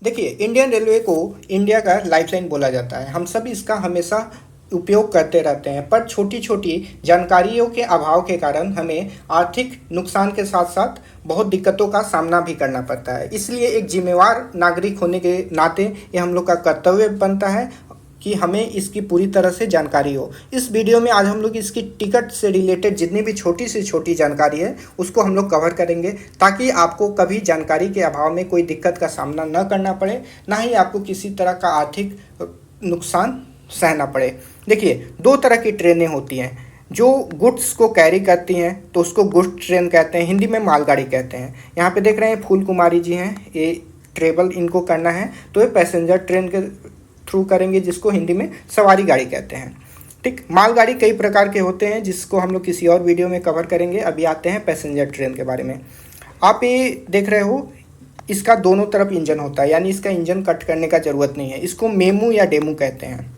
देखिए, Indian railway को India का लाइफलाइन बोला जाता है। हम सब इसका हमेशा उपयोग करते रहते हैं, पर छोटी छोटी जानकारियों के अभाव के कारण हमें आर्थिक नुकसान के साथ साथ बहुत दिक्कतों का सामना भी करना पड़ता है। इसलिए एक जिम्मेवार नागरिक होने के नाते ये हम लोग का कर्तव्य बनता है कि हमें इसकी पूरी तरह से जानकारी हो। इस वीडियो में आज हम लोग इसकी टिकट से रिलेटेड जितनी भी छोटी से छोटी जानकारी है उसको हम लोग कवर करेंगे, ताकि आपको कभी जानकारी के अभाव में कोई दिक्कत का सामना न करना पड़े, ना ही आपको किसी तरह का आर्थिक नुकसान सहना पड़े। देखिए, दो तरह की ट्रेनें होती हैं। जो गुड्स को कैरी करती हैं तो उसको गुड्स ट्रेन कहते हैं, हिंदी में मालगाड़ी कहते हैं। यहाँ पे देख रहे हैं फूल कुमारी जी हैं, ये ट्रेवल इनको करना है तो ये पैसेंजर ट्रेन के थ्रू करेंगे, जिसको हिंदी में सवारी गाड़ी कहते हैं। ठीक, मालगाड़ी कई प्रकार के होते हैं जिसको हम लोग किसी और वीडियो में कवर करेंगे। अभी आते हैं पैसेंजर ट्रेन के बारे में। आप ये देख रहे हो, इसका दोनों तरफ इंजन होता है, यानी इसका इंजन कट करने का ज़रूरत नहीं है। इसको मेमू या डेमू कहते हैं।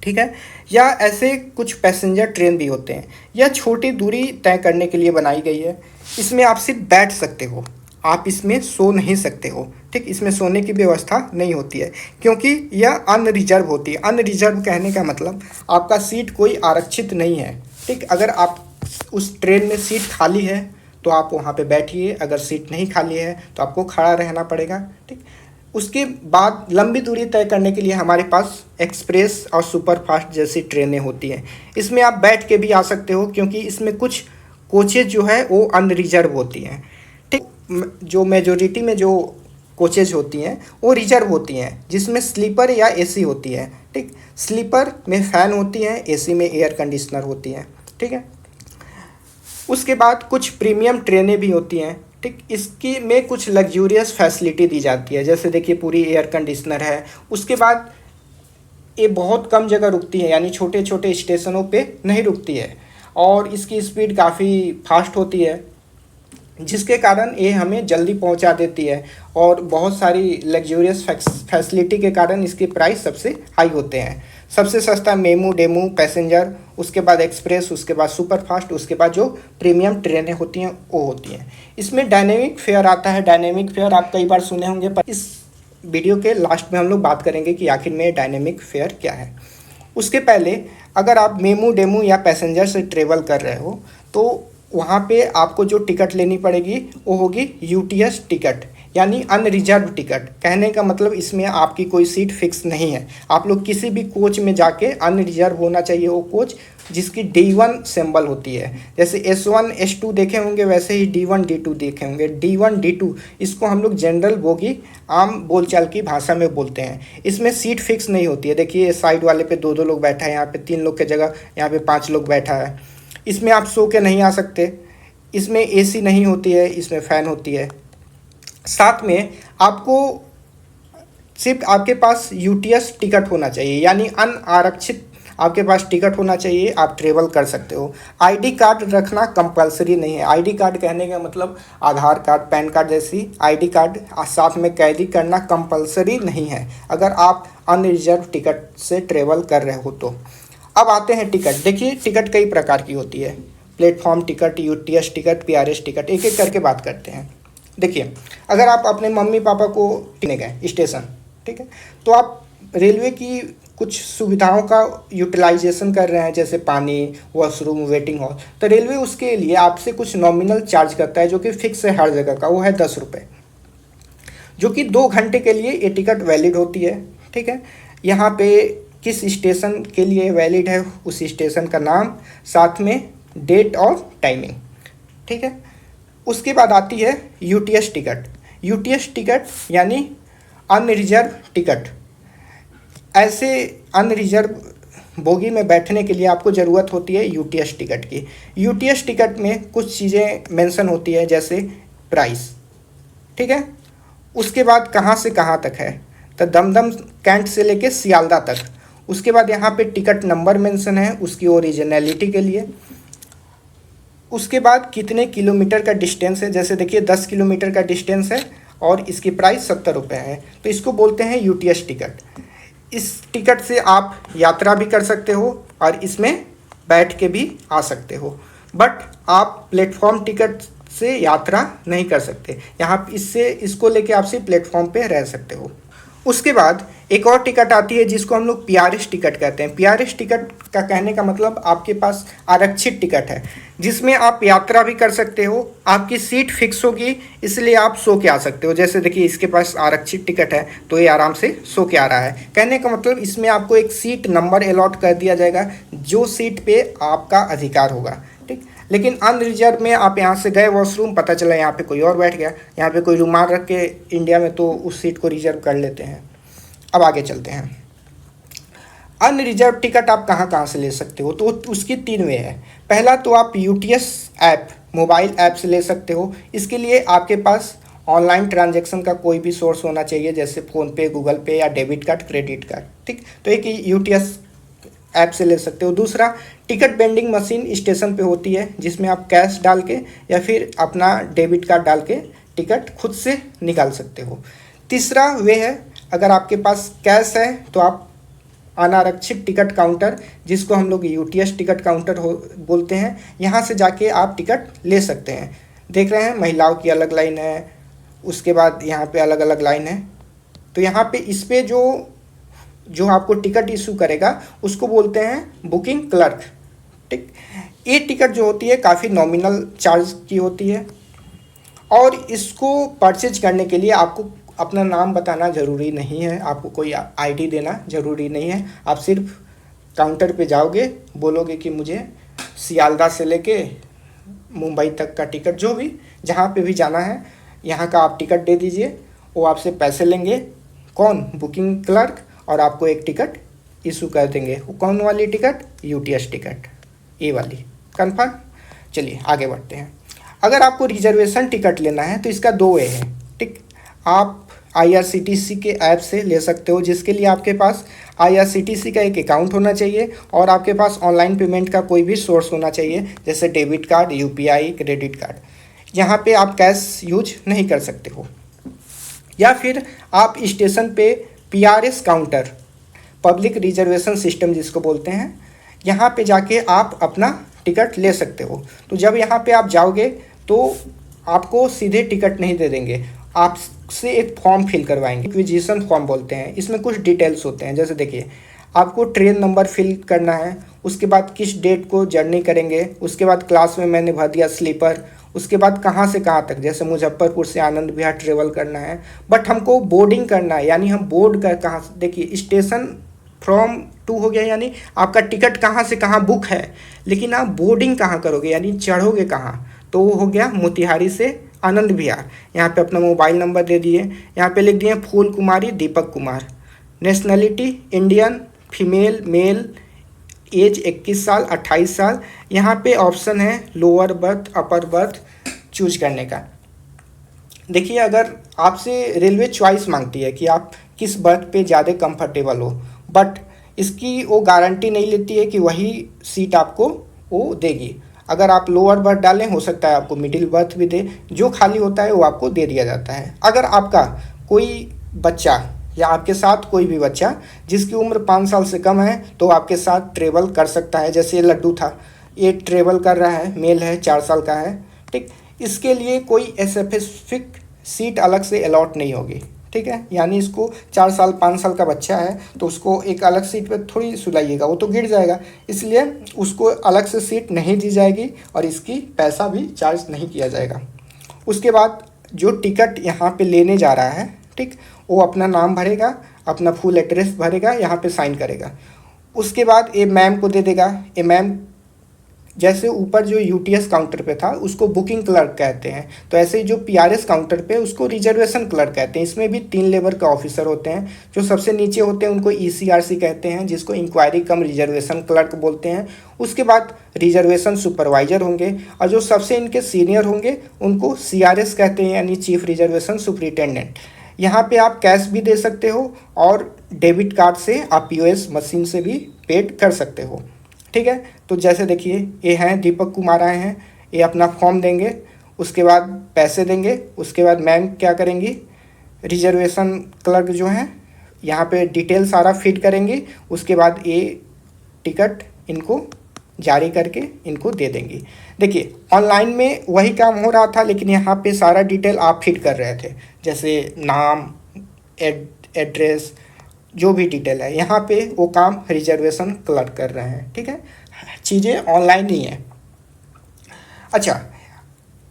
ठीक है, या ऐसे कुछ पैसेंजर ट्रेन भी होते हैं। यह छोटी दूरी तय करने के लिए बनाई गई है। इसमें आप सिर्फ बैठ सकते हो, आप इसमें सो नहीं सकते हो। ठीक, इसमें सोने की व्यवस्था नहीं होती है, क्योंकि यह अनरिजर्व होती है। अनरिजर्व कहने का मतलब आपका सीट कोई आरक्षित नहीं है। ठीक, अगर आप उस ट्रेन में सीट खाली है तो आप वहाँ पे बैठिए, अगर सीट नहीं खाली है तो आपको खड़ा रहना पड़ेगा। ठीक, उसके बाद लंबी दूरी तय करने के लिए हमारे पास एक्सप्रेस और सुपरफास्ट जैसी ट्रेनें होती हैं। इसमें आप बैठ के भी आ सकते हो, क्योंकि इसमें कुछ कोचेज जो है वो अनरिजर्व होती हैं। ठीक, जो मेजोरिटी में जो कोचेज होती हैं वो रिजर्व होती हैं, जिसमें स्लीपर या एसी होती है। ठीक, स्लीपर में फ़ैन होती है, एसी में एयर कंडीशनर होती है। ठीक है, उसके बाद कुछ प्रीमियम ट्रेनें भी होती हैं। ठीक, इसकी में कुछ लग्जूरियस फैसिलिटी दी जाती है, जैसे देखिए पूरी एयर कंडीशनर है। उसके बाद ये बहुत कम जगह रुकती है, यानी छोटे छोटे स्टेशनों पे नहीं रुकती है, और इसकी स्पीड काफ़ी फास्ट होती है, जिसके कारण ये हमें जल्दी पहुंचा देती है। और बहुत सारी लग्जूरियस फैसिलिटी के कारण इसके प्राइस सबसे हाई होते हैं। सबसे सस्ता मेमू, डेमू, पैसेंजर, उसके बाद एक्सप्रेस, उसके बाद सुपरफास्ट, उसके बाद जो प्रीमियम ट्रेनें होती हैं वो होती हैं। इसमें डायनेमिक फेयर आता है। डायनेमिक फेयर आप कई बार सुने होंगे, पर इस वीडियो के लास्ट में हम लोग बात करेंगे कि आखिर में डायनेमिक फेयर क्या है। उसके पहले, अगर आप मेमू, डेमू या पैसेंजर से ट्रेवल कर रहे हो तो वहाँ पे आपको जो टिकट लेनी पड़ेगी वो होगी यूटीएस टिकट, यानी अनरिजर्व टिकट। कहने का मतलब इसमें आपकी कोई सीट फिक्स नहीं है। आप लोग किसी भी कोच में जाके, अनरिजर्व होना चाहिए वो कोच जिसकी D1 सिंबल होती है। जैसे S1 S2 देखे होंगे, वैसे ही D1 D2 देखे होंगे। D1 D2 इसको हम लोग जनरल बोगी आम बोलचाल की भाषा में बोलते हैं। इसमें सीट फिक्स नहीं होती है। देखिए साइड वाले पे 2-2 लोग बैठा है, यहाँ पे 3 लोग की जगह यहाँ पे 5 लोग बैठा है। इसमें आप सो के नहीं आ सकते। इसमें एसी नहीं होती है, इसमें फ़ैन होती है। साथ में आपको सिर्फ आपके पास यूटीएस टिकट होना चाहिए, यानी अनारक्षित आपके पास टिकट होना चाहिए, आप ट्रेवल कर सकते हो। आईडी कार्ड रखना कंपलसरी नहीं है। आईडी कार्ड कहने का मतलब आधार कार्ड, पैन कार्ड जैसी आईडी कार्ड साथ में कैरी करना कंपलसरी नहीं है, अगर आप अनरिजर्व टिकट से ट्रेवल कर रहे हो तो। अब आते हैं टिकट। देखिए, टिकट कई प्रकार की होती है। Platform ticket, UTS ticket, PRS ticket, एक एक करके बात करते हैं। देखिए, अगर आप अपने मम्मी पापा को लेने गए स्टेशन, ठीक है, तो आप रेलवे की कुछ सुविधाओं का यूटिलाइजेशन कर रहे हैं, जैसे पानी, वॉशरूम, वेटिंग हॉल, तो रेलवे उसके लिए आपसे कुछ नॉमिनल चार्ज करता है, जो कि फिक्स है हर जगह का। वो है 10 रुपये, जो कि 2 घंटे के लिए ये टिकट वैलिड होती है। ठीक है, यहाँ पे किस स्टेशन के लिए वैलिड है, उस स्टेशन का नाम, साथ में डेट और टाइमिंग। ठीक है, उसके बाद आती है यूटीएस टिकट। यूटीएस टिकट यानी अनरिजर्व टिकट। ऐसे अनरिजर्व बोगी में बैठने के लिए आपको ज़रूरत होती है यूटीएस टिकट की। यूटीएस टिकट में कुछ चीज़ें मेंशन होती है, जैसे प्राइस। ठीक है, उसके बाद कहाँ से कहाँ तक है, तो दमदम कैंट से लेके सियालदा तक। उसके बाद यहाँ पे टिकट नंबर मेंशन है उसकी ओरिजिनलिटी के लिए। उसके बाद कितने किलोमीटर का डिस्टेंस है, जैसे देखिए 10 किलोमीटर का डिस्टेंस है और इसकी प्राइस 70 रुपये है, तो इसको बोलते हैं यूटीएस टिकट। इस टिकट से आप यात्रा भी कर सकते हो और इसमें बैठ के भी आ सकते हो। बट आप प्लेटफॉर्म टिकट से यात्रा नहीं कर सकते। यहाँ इसको लेके आप सिर्फ प्लेटफॉर्म पे रह सकते हो। उसके बाद एक और टिकट आती है जिसको हम लोग पीआरएस टिकट कहते हैं। पीआरएस टिकट का कहने का मतलब आपके पास आरक्षित टिकट है, जिसमें आप यात्रा भी कर सकते हो, आपकी सीट फिक्स होगी, इसलिए आप सो के आ सकते हो। जैसे देखिए इसके पास आरक्षित टिकट है तो ये आराम से सो के आ रहा है। कहने का मतलब इसमें आपको एक सीट नंबर अलॉट कर दिया जाएगा, जो सीट पे आपका अधिकार होगा, ठीक। लेकिन अनरिजर्व में आप यहाँ से गए वॉशरूम, पता चला यहाँ पे कोई और बैठ गया, यहाँ पे कोई रुमाल रख के इंडिया में तो उस सीट को रिजर्व कर लेते हैं। अब आगे चलते हैं। अनरिजर्व टिकट आप कहाँ कहाँ से ले सकते हो, तो उसकी 3 वे है। पहला तो आप यूटीएस ऐप, मोबाइल ऐप से ले सकते हो। इसके लिए आपके पास ऑनलाइन ट्रांजैक्शन का कोई भी सोर्स होना चाहिए, जैसे फ़ोनपे, गूगल पे या डेबिट कार्ड, क्रेडिट कार्ड, ठीक। तो एक यूटीएस ऐप से ले सकते हो। दूसरा, टिकट वेंडिंग मशीन स्टेशन पे होती है, जिसमें आप कैश डाल के या फिर अपना डेबिट कार्ड डाल के टिकट खुद से निकाल सकते हो। तीसरा वे है, अगर आपके पास कैश है तो आप अनारक्षित टिकट काउंटर, जिसको हम लोग यूटीएस टिकट काउंटर बोलते हैं, यहाँ से जाके आप टिकट ले सकते हैं। देख रहे हैं महिलाओं की अलग लाइन है, उसके बाद यहाँ पे अलग अलग लाइन है। तो यहाँ पे इस पे जो आपको टिकट इशू करेगा उसको बोलते हैं बुकिंग क्लर्क, ठीक। ये टिकट जो होती है काफ़ी नॉमिनल चार्ज की होती है, और इसको परचेज करने के लिए आपको अपना नाम बताना ज़रूरी नहीं है, आपको कोई आईडी देना ज़रूरी नहीं है। आप सिर्फ काउंटर पे जाओगे, बोलोगे कि मुझे सियालदह से लेके मुंबई तक का टिकट, जो भी जहाँ पे भी जाना है यहाँ का आप टिकट दे दीजिए। वो आपसे पैसे लेंगे, कौन, बुकिंग क्लर्क, और आपको एक टिकट इशू कर देंगे। वो कौन वाली टिकट, यूटीएस टिकट, ये वाली। कन्फर्म। चलिए आगे बढ़ते हैं। अगर आपको रिजर्वेशन टिकट लेना है तो इसका 2 वे है, ठीक। आप आईआरसीटीसी के ऐप से ले सकते हो, जिसके लिए आपके पास आईआरसीटीसी का एक अकाउंट होना चाहिए और आपके पास ऑनलाइन पेमेंट का कोई भी सोर्स होना चाहिए, जैसे debit card, UPI, credit card. यहाँ पे आप कैश यूज नहीं कर सकते हो। या फिर आप स्टेशन पे PRS counter, public reservation system जिसको बोलते हैं, यहाँ पे जाके आप अपना टिकट ले सकते हो। तो जब यहाँ पे आप जाओगे तो आपको सीधे टिकट नहीं दे देंगे, आपसे एक फॉर्म फिल करवाएंगे, एक्विजिशन फॉर्म बोलते हैं। इसमें कुछ डिटेल्स होते हैं, जैसे देखिए आपको ट्रेन नंबर फिल करना है, उसके बाद किस डेट को जर्नी करेंगे, उसके बाद क्लास में मैंने भर दिया स्लीपर, उसके बाद कहाँ से कहाँ तक, जैसे मुजफ्फरपुर से आनंद विहार ट्रेवल करना है, बट हमको बोर्डिंग करना है, यानी हम बोर्ड कर कहाँ से, देखिए स्टेशन फ्रॉम टू हो गया, यानी आपका टिकट कहाँ से कहाँ बुक है, लेकिन आप बोर्डिंग कहाँ करोगे, यानी चढ़ोगे कहाँ, तो वो हो गया मोतिहारी से आनंद विहार। यहाँ पे अपना मोबाइल नंबर दे दिए, यहाँ पे लिख दिए Phool Kumari Deepak Kumar, nationality Indian, female, male, age 21 साल, 28 साल। यहाँ पे ऑप्शन है lower berth, upper berth choose करने का। देखिए अगर आपसे रेलवे चॉइस मांगती है कि आप किस बर्थ पे ज़्यादा कंफर्टेबल हो, बट इसकी वो गारंटी नहीं लेती है कि वही सीट आपको वो देगी। अगर आप लोअर बर्थ डालें, हो सकता है आपको मिडिल बर्थ भी दे, जो खाली होता है वो आपको दे दिया जाता है। अगर आपका कोई बच्चा या आपके साथ कोई भी बच्चा जिसकी उम्र 5 साल से कम है तो आपके साथ ट्रेवल कर सकता है। जैसे ये लड्डू था, ये ट्रेवल कर रहा है, मेल है, 4 साल का है, ठीक। इसके लिए कोई स्पेसिफिक सीट अलग से अलॉट नहीं होगी, ठीक है। यानी इसको 4 साल 5 साल का बच्चा है तो उसको एक अलग सीट पे थोड़ी सुलाइएगा, वो तो गिर जाएगा, इसलिए उसको अलग से सीट नहीं दी जाएगी और इसकी पैसा भी चार्ज नहीं किया जाएगा। उसके बाद जो टिकट यहाँ पे लेने जा रहा है, ठीक, वो अपना नाम भरेगा, अपना फुल एड्रेस भरेगा, यहाँ पे साइन करेगा। उसके बाद ये मैम को दे देगा। ये मैम जैसे ऊपर जो यूटीएस काउंटर पे था उसको बुकिंग क्लर्क कहते हैं, तो ऐसे ही जो पीआरएस काउंटर पे उसको रिजर्वेशन क्लर्क कहते हैं। इसमें भी 3 लेवल के ऑफिसर होते हैं। जो सबसे नीचे होते हैं उनको ईसीआरसी कहते हैं, जिसको इंक्वायरी कम रिजर्वेशन क्लर्क बोलते हैं। उसके बाद रिजर्वेशन सुपरवाइजर होंगे, और जो सबसे इनके सीनियर होंगे उनको सीआरएस कहते हैं, यानी चीफ रिजर्वेशन सुपरिटेंडेंट। यहाँ पे आप कैश भी दे सकते हो और डेबिट कार्ड से आप पीओएस मशीन से भी पेड कर सकते हो, ठीक है। तो जैसे देखिए ये हैं दीपक कुमार आए हैं, ये अपना फॉर्म देंगे, उसके बाद पैसे देंगे, उसके बाद मैम क्या करेंगी, रिजर्वेशन क्लर्क जो हैं यहाँ पे डिटेल सारा फिट करेंगी। उसके बाद ये टिकट इनको जारी करके इनको दे देंगी। देखिए ऑनलाइन में वही काम हो रहा था, लेकिन यहाँ पे सारा डिटेल आप फिट कर रहे थे, जैसे नाम, एड्रेस, जो भी डिटेल है यहाँ पे वो काम रिजर्वेशन क्लर्क कर रहे हैं। ठीक है, चीज़ें ऑनलाइन ही हैं। अच्छा,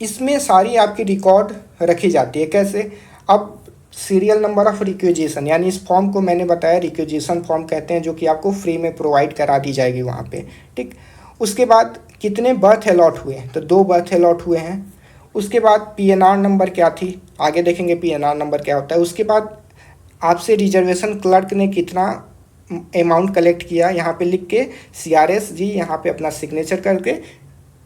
इसमें सारी आपकी रिकॉर्ड रखी जाती है। कैसे? अब सीरियल नंबर ऑफ रिक्वेजिशन, यानी इस फॉर्म को मैंने बताया रिक्वेजिशन फॉर्म कहते हैं, जो कि आपको फ्री में प्रोवाइड करा दी जाएगी वहाँ पे। ठीक, उसके बाद कितने बर्थ अलॉट हुए, तो 2 बर्थ अलॉट हुए हैं। उसके बाद पीएनआर नंबर क्या थी, आगे देखेंगे पीएनआर नंबर क्या होता है। उसके बाद आपसे रिजर्वेशन क्लर्क ने कितना अमाउंट कलेक्ट किया, यहाँ पे लिख के सीआरएस जी यहाँ पे अपना सिग्नेचर करके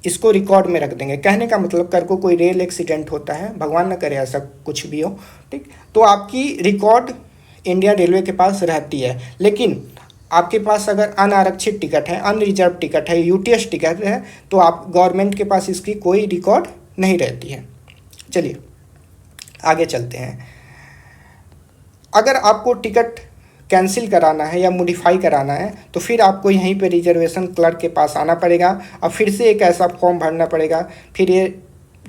इसको रिकॉर्ड में रख देंगे। कहने का मतलब कर को कोई रेल एक्सीडेंट होता है, भगवान न करे ऐसा कुछ भी हो, ठीक, तो आपकी रिकॉर्ड इंडियन रेलवे के पास रहती है। लेकिन आपके पास अगर अनारक्षित टिकट है, अनरिजर्व टिकट है, यूटीएस टिकट है, तो आप गवर्नमेंट के पास इसकी कोई रिकॉर्ड नहीं रहती है। चलिए आगे चलते हैं। अगर आपको टिकट कैंसिल कराना है या मॉडिफाई कराना है तो फिर आपको यहीं पे रिजर्वेशन क्लर्क के पास आना पड़ेगा और फिर से एक ऐसा फॉर्म भरना पड़ेगा। फिर ये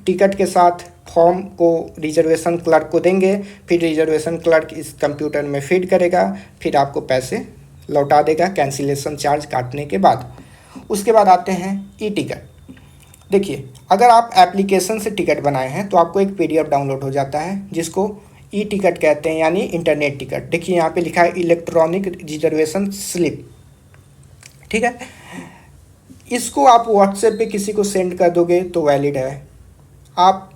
टिकट के साथ फॉर्म को रिजर्वेशन क्लर्क को देंगे, फिर रिजर्वेशन क्लर्क इस कंप्यूटर में फीड करेगा, फिर आपको पैसे लौटा देगा कैंसिलेशन चार्ज काटने के बाद। उसके बाद आते हैं ई टिकट। देखिए, अगर आप एप्लीकेशन से टिकट बनाए हैं तो आपको एक पीडीएफ डाउनलोड हो जाता है जिसको ई टिकट कहते हैं, यानी इंटरनेट टिकट। देखिए यहाँ पे लिखा है इलेक्ट्रॉनिक रिजर्वेशन स्लिप। ठीक है, इसको आप व्हाट्सएप पे किसी को सेंड कर दोगे तो वैलिड है, आप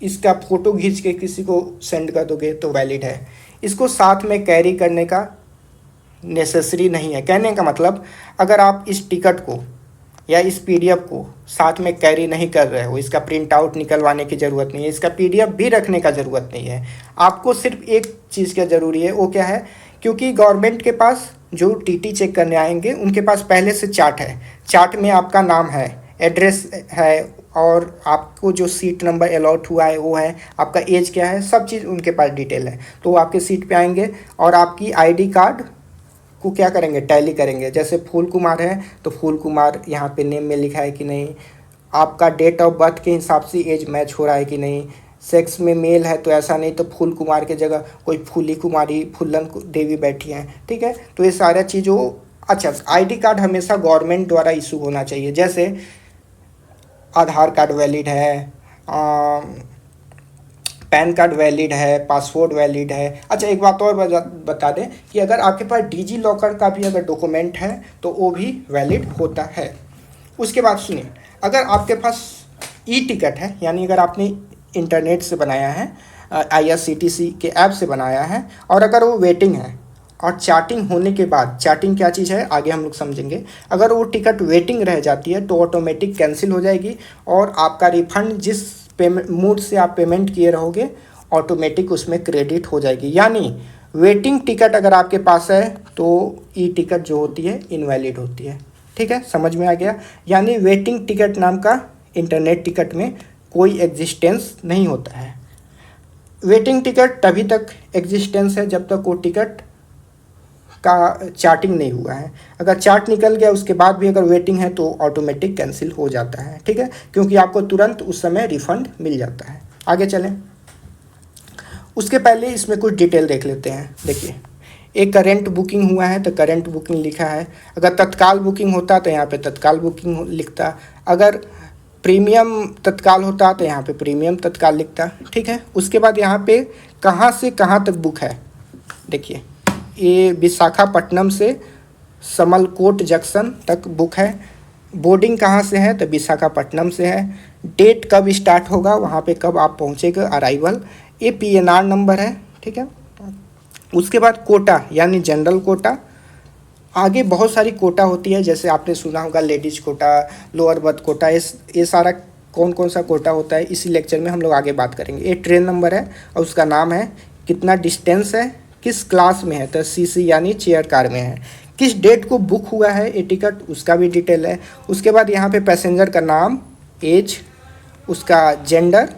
इसका फ़ोटो खींच के किसी को सेंड कर दोगे तो वैलिड है। इसको साथ में कैरी करने का नेसेसरी नहीं है। कहने का मतलब, अगर आप इस टिकट को या इस पीडीएफ को साथ में कैरी नहीं कर रहे हो, इसका प्रिंट आउट निकलवाने की ज़रूरत नहीं है, इसका पीडीएफ भी रखने का ज़रूरत नहीं है। आपको सिर्फ एक चीज़ का ज़रूरी है, वो क्या है, क्योंकि गवर्नमेंट के पास जो टीटी चेक करने आएंगे उनके पास पहले से चार्ट है। चार्ट में आपका नाम है, एड्रेस है और आपको जो सीट नंबर अलॉट हुआ है वो है, आपका एज क्या है, सब चीज़ उनके पास डिटेल है। तो वो आपके सीट पे आएंगे और आपकी आईडी कार्ड को क्या करेंगे, टैली करेंगे। जैसे फूल कुमार है तो फूल कुमार यहाँ पे नेम में लिखा है कि नहीं, आपका डेट ऑफ बर्थ के हिसाब से एज मैच हो रहा है कि नहीं, सेक्स में मेल है तो ऐसा नहीं तो फूल कुमार के जगह कोई फूली कुमारी, फुल्लन देवी बैठी हैं। ठीक है, तो ये सारा चीज़ों। अच्छा, आईडी कार्ड हमेशा गवर्नमेंट द्वारा इशू होना चाहिए। जैसे आधार कार्ड वैलिड है, पैन कार्ड वैलिड है, पासपोर्ट वैलिड है। अच्छा, एक बात और बता दें कि अगर आपके पास डिजी लॉकर का भी अगर डॉक्यूमेंट है तो वो भी वैलिड होता है। उसके बाद सुनिए, अगर आपके पास ई टिकट है, यानी अगर आपने इंटरनेट से बनाया है, आईआरसीटीसी के ऐप से बनाया है, और अगर वो वेटिंग है और चार्टिंग होने के बाद, चार्टिंग क्या चीज़ है आगे हम लोग समझेंगे, अगर वो टिकट वेटिंग रह जाती है तो ऑटोमेटिक कैंसिल हो जाएगी और आपका रिफंड जिस पेमेंट मोड से आप पेमेंट किए रहोगे ऑटोमेटिक उसमें क्रेडिट हो जाएगी। यानी वेटिंग टिकट अगर आपके पास है तो ई टिकट जो होती है इनवैलिड होती है। ठीक है, समझ में आ गया। यानी वेटिंग टिकट नाम का इंटरनेट टिकट में कोई एग्जिस्टेंस नहीं होता है। वेटिंग टिकट तभी तक एग्जिस्टेंस है जब तक वो टिकट का चार्टिंग नहीं हुआ है। अगर चार्ट निकल गया उसके बाद भी अगर वेटिंग है तो ऑटोमेटिक कैंसिल हो जाता है। ठीक है, क्योंकि आपको तुरंत उस समय रिफंड मिल जाता है। आगे चलें, उसके पहले इसमें कुछ डिटेल देख लेते हैं। देखिए, एक करेंट बुकिंग हुआ है तो करेंट बुकिंग लिखा है। अगर तत्काल बुकिंग होता तो यहाँ पे तत्काल बुकिंग लिखता। अगर प्रीमियम तत्काल होता तो यहाँ पे प्रीमियम तत्काल लिखता। ठीक है, उसके बाद यहाँ पे कहाँ से कहाँ तक बुक है। देखिए, ये विशाखापट्टनम से समलकोट जंक्शन तक बुक है। बोर्डिंग कहाँ से है तो विशाखापट्टनम से है। डेट कब स्टार्ट होगा, वहाँ पे कब आप पहुँचेगा, अराइवल। ये पीएनआर नंबर है। ठीक है, उसके बाद कोटा यानी जनरल कोटा। आगे बहुत सारी कोटा होती है, जैसे आपने सुना होगा ladies quota, lower berth quota. ये सारा कौन कौन सा कोटा होता है इसी लेक्चर में हम लोग आगे बात करेंगे। ये ट्रेन नंबर है और उसका नाम है, कितना डिस्टेंस है, किस क्लास में है तो सीसी यानी चेयर कार में है, किस डेट को बुक हुआ है ये टिकट उसका भी डिटेल है। उसके बाद यहाँ पे पैसेंजर का नाम, एज, उसका जेंडर,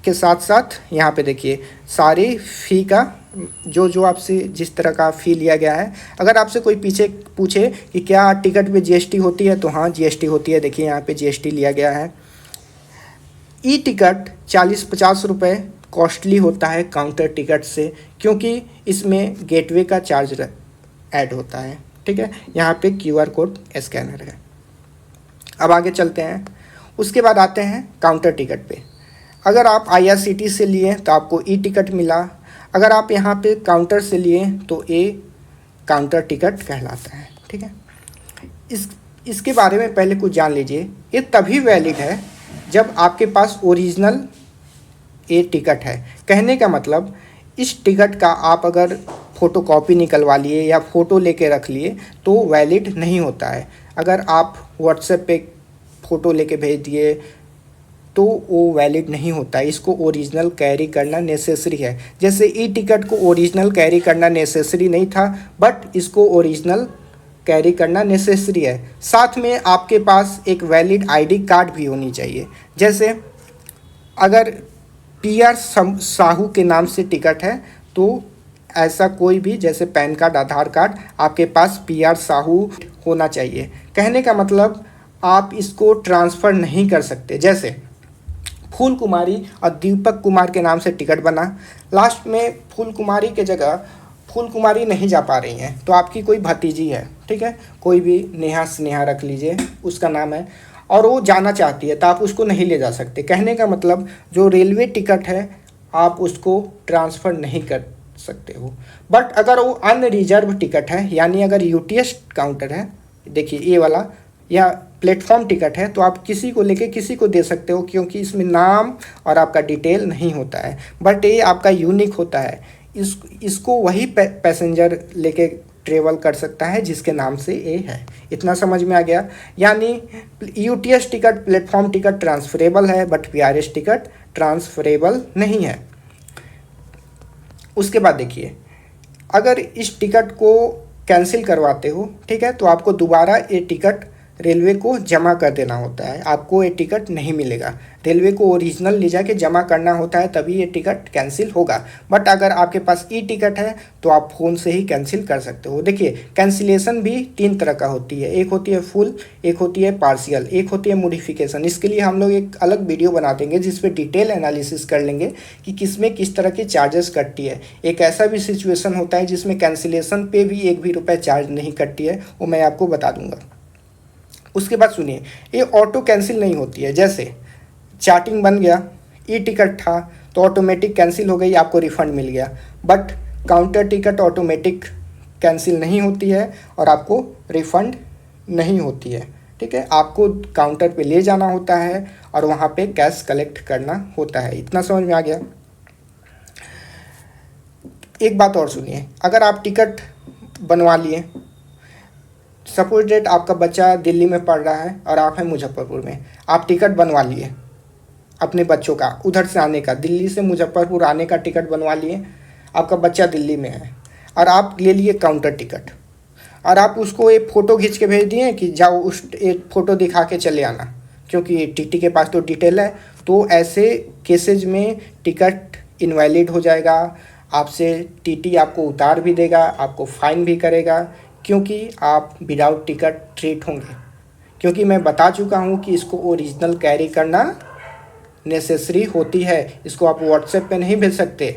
के साथ साथ यहाँ पे देखिए सारी फ़ी का जो जो आपसे जिस तरह का फ़ी लिया गया है। अगर आपसे कोई पीछे पूछे कि क्या टिकट पे जीएसटी होती है, तो हाँ जीएसटी होती है। देखिए यहाँ पे जीएसटी लिया गया है। ई टिकट 40-50 रुपये कॉस्टली होता है काउंटर टिकट से, क्योंकि इसमें गेटवे का चार्ज ऐड होता है। ठीक है, यहाँ पे क्यूआर कोड स्कैनर है। अब आगे चलते हैं। उसके बाद आते हैं काउंटर टिकट पे। अगर आप आईआरसीटी से लिए तो आपको ई टिकट मिला। अगर आप यहाँ पे काउंटर से लिए तो ए काउंटर टिकट कहलाता है। ठीक है, इसके बारे में पहले कुछ जान लीजिए। ये तभी वैलिड है जब आपके पास ओरिजिनल ए टिकट है। कहने का मतलब इस टिकट का आप अगर फ़ोटोकॉपी निकलवा लिए या फ़ोटो लेके रख लिए तो वैलिड नहीं होता है। अगर आप व्हाट्सएप पे फ़ोटो लेके भेज दिए तो वो वैलिड नहीं होता है। इसको ओरिजिनल कैरी करना नेसेसरी है। जैसे ई टिकट को ओरिजिनल कैरी करना नेसेसरी नहीं था, बट इसको ओरिजिनल कैरी करना नेसेसरी है। साथ में आपके पास एक वैलिड आईडी कार्ड भी होनी चाहिए। जैसे अगर पीआर साहू के नाम से टिकट है तो ऐसा कोई भी, जैसे पैन कार्ड, आधार कार्ड, आपके पास पीआर साहू होना चाहिए। कहने का मतलब आप इसको ट्रांसफ़र नहीं कर सकते। जैसे फूल कुमारी और दीपक कुमार के नाम से टिकट बना, लास्ट में फूल कुमारी के जगह फूल कुमारी नहीं जा पा रही हैं, तो आपकी कोई भतीजी है, ठीक है, कोई भी नेहा स्नेहा रख लीजिए उसका नाम है, और वो जाना चाहती है तो आप उसको नहीं ले जा सकते। कहने का मतलब जो रेलवे टिकट है आप उसको ट्रांसफ़र नहीं कर सकते हो। बट अगर वो अनरिजर्व टिकट है, यानी अगर यूटीएस काउंटर है, देखिए ये वाला, या प्लेटफॉर्म टिकट है, तो आप किसी को लेके किसी को दे सकते हो, क्योंकि इसमें नाम और आपका डिटेल नहीं होता है। बट ये आपका यूनिक होता है। इसको वही पैसेंजर लेके ट्रेवल कर सकता है जिसके नाम से ये है। इतना समझ में आ गया। यानी UTS ticket, platform ticket transferable है, बट पीआरएस टिकट ट्रांसफरेबल नहीं है। उसके बाद देखिए, अगर इस टिकट को कैंसिल करवाते हो, ठीक है, तो आपको दोबारा ये टिकट रेलवे को जमा कर देना होता है। आपको ये टिकट नहीं मिलेगा। रेलवे को ओरिजिनल ले जाके जमा करना होता है, तभी ये टिकट कैंसिल होगा। बट अगर आपके पास ई टिकट है तो आप फ़ोन से ही कैंसिल कर सकते हो। देखिए कैंसिलेशन भी 3 तरह का होती है। एक होती है फुल, एक होती है पार्शियल, एक होती है मॉडिफिकेशन। इसके लिए हम लोग एक अलग वीडियो बना देंगे जिस पे डिटेल एनालिसिस कर लेंगे कि किसमें किस तरह के चार्जेस कटती है। एक ऐसा भी सिचुएशन होता है जिसमें कैंसिलेशन पे भी 1 भी रुपये चार्ज नहीं कटती है, वो मैं आपको बता दूंगा। उसके बाद सुनिए, ये ऑटो कैंसिल नहीं होती है। जैसे चार्टिंग बन गया, ई टिकट था तो ऑटोमेटिक कैंसिल हो गई, आपको रिफ़ंड मिल गया। But counter ticket automatic cancel नहीं होती है और आपको रिफ़ंड नहीं होती है। ठीक है, आपको काउंटर पे ले जाना होता है और वहाँ पे कैश कलेक्ट करना होता है। इतना समझ में आ गया। एक बात और सुनिए, अगर आप टिकट बनवा लिए, सपोज डेट आपका बच्चा दिल्ली में पढ़ रहा है और आप हैं मुजफ्फरपुर में, आप टिकट बनवा लिए अपने बच्चों का उधर से आने का, दिल्ली से मुजफ्फरपुर आने का टिकट बनवा लिए। आपका बच्चा दिल्ली में है और आप ले लिए काउंटर टिकट, और आप उसको एक फ़ोटो खींच के भेज दिए कि जाओ उस एक फ़ोटो दिखा के चले आना, क्योंकि टीटी के पास तो डिटेल है। तो ऐसे केसेज में टिकट इनवैलिड हो जाएगा। आपसे टीटी आपको उतार भी देगा, आपको फ़ाइन भी करेगा, क्योंकि आप विदाउट टिकट ट्रीट होंगे। क्योंकि मैं बता चुका हूँ कि इसको ओरिजिनल कैरी करना नेसेसरी होती है। इसको आप व्हाट्सएप पे नहीं भेज सकते।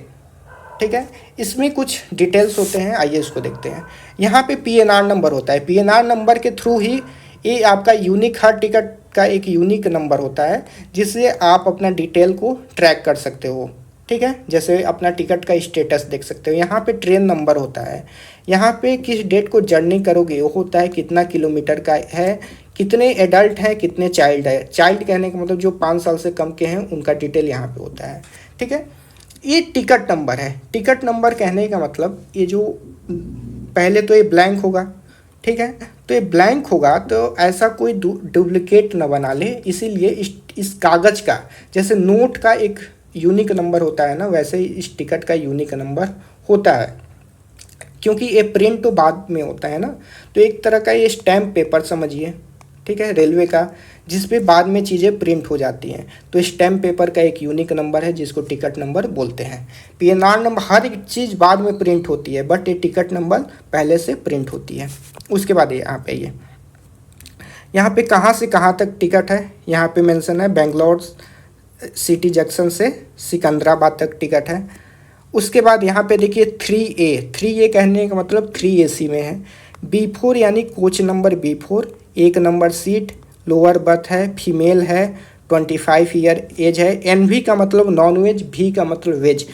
ठीक है, इसमें कुछ डिटेल्स होते हैं, आइए इसको देखते हैं। यहाँ पे पीएनआर नंबर होता है। पीएनआर नंबर के थ्रू ही ये आपका यूनिक हर टिकट का एक यूनिक नंबर होता है, जिससे आप अपना डिटेल को ट्रैक कर सकते हो। ठीक है, जैसे अपना टिकट का स्टेटस देख सकते हो। यहाँ पे ट्रेन नंबर होता है, यहाँ पे किस डेट को जर्नी करोगे वो होता है, कितना किलोमीटर का है, कितने एडल्ट हैं, कितने चाइल्ड है। चाइल्ड कहने का मतलब जो 5 साल से कम के हैं उनका डिटेल यहाँ पे होता है। ठीक है, ये टिकट नंबर है। टिकट नंबर कहने का मतलब ये जो पहले तो ये ब्लैंक होगा, ठीक है, तो ये ब्लैंक होगा तो ऐसा कोई डुप्लिकेट न बना ले। इसीलिए इस कागज़ का, जैसे नोट का एक यूनिक नंबर होता है ना, वैसे ही इस टिकट का यूनिक नंबर होता है। क्योंकि ये प्रिंट तो बाद में होता है ना, तो एक तरह का ये स्टैम्प पेपर समझिए। ठीक है, रेलवे का जिस पे बाद में चीज़ें प्रिंट हो जाती हैं। तो स्टैम्प पेपर का एक यूनिक नंबर है जिसको टिकट नंबर बोलते हैं। पीएनआर नंबर, हर एक चीज़ बाद में प्रिंट होती है, बट ये टिकट नंबर पहले से प्रिंट होती है। उसके बाद यहाँ पे यहाँ पे कहाँ से कहाँ तक टिकट है, यहाँ पे मेंशन है बेंगलोर सिटी जंक्शन से सिकंदराबाद तक टिकट है। उसके बाद यहाँ पे देखिए 3A कहने का मतलब 3AC में है। B4 यानी coach number B4, 1 number seat, lower berth है, फीमेल है, 25 ईयर एज है। NV का मतलब नॉन वेज, V का मतलब वेज।